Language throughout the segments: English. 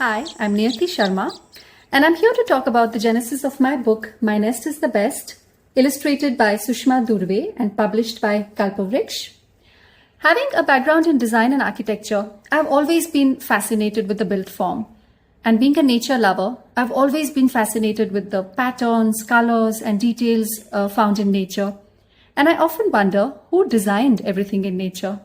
Hi, I'm Niyatee Sharma, and I'm here to talk about the genesis of my book, My Nest is the Best, illustrated by Sushma Durve and published by Kalpavriksh. Having a background in design and architecture, I've always been fascinated with the built form. And being a nature lover, I've always been fascinated with the patterns, colors, and details found in nature. And I often wonder who designed everything in nature.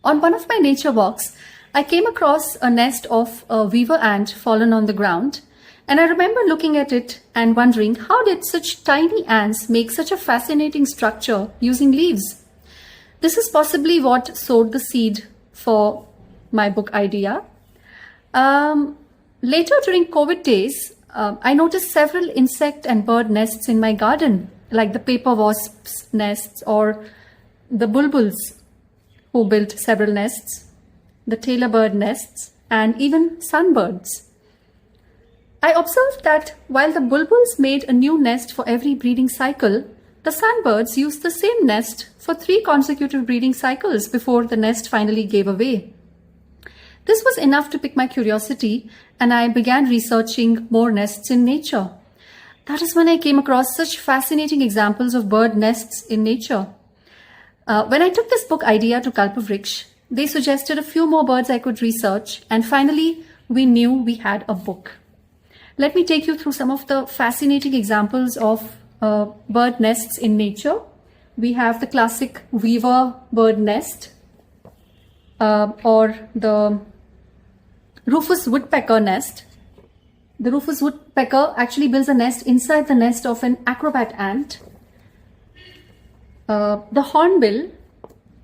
On one of my nature walks, I came across a nest of a weaver ant fallen on the ground, and I remember looking at it and wondering how did such tiny ants make such a fascinating structure using leaves? This is possibly what sowed the seed for my book idea. Later during COVID days, I noticed several insect and bird nests in my garden, like the paper wasps' nests or the bulbuls who built several nests, the tailor bird nests, and even sunbirds. I observed that while the bulbuls made a new nest for every breeding cycle, the sunbirds used the same nest for 3 consecutive breeding cycles before the nest finally gave away. This was enough to pique my curiosity, and I began researching more nests in nature. That is when I came across such fascinating examples of bird nests in nature. When I took this book idea to Kalpavriksh, they suggested a few more birds I could research, and finally we knew we had a book. Let me take you through some of the fascinating examples of bird nests in nature. We have the classic weaver bird nest, or the rufous woodpecker nest. The rufous woodpecker actually builds a nest inside the nest of an acrobat ant. The hornbill,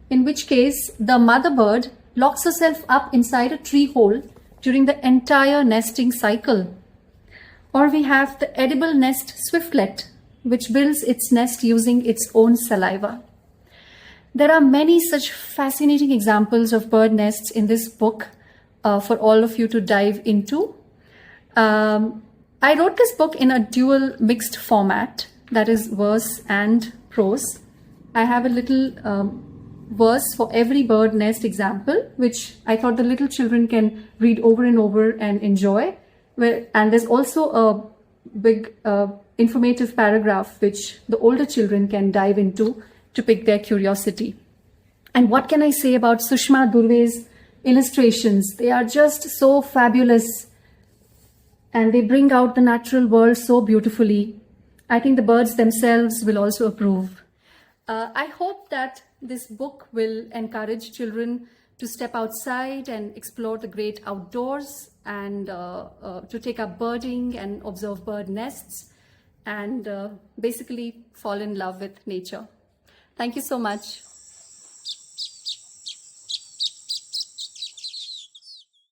in which case the mother bird locks herself up inside a tree hole during the entire nesting cycle. Or we have the edible nest swiftlet, which builds its nest using its own saliva. There are many such fascinating examples of bird nests in this book for all of you to dive into. I wrote this book in a dual mixed format, that is verse and prose. I have a little verse for every bird nest example, which I thought the little children can read over and over and enjoy. And there's also a big informative paragraph which the older children can dive into to pique their curiosity. And what can I say about Sushma Durve's illustrations? They are just so fabulous, and they bring out the natural world so beautifully. I think the birds themselves will also approve. I hope that this book will encourage children to step outside and explore the great outdoors, and to take up birding and observe bird nests, and basically fall in love with nature. Thank you so much.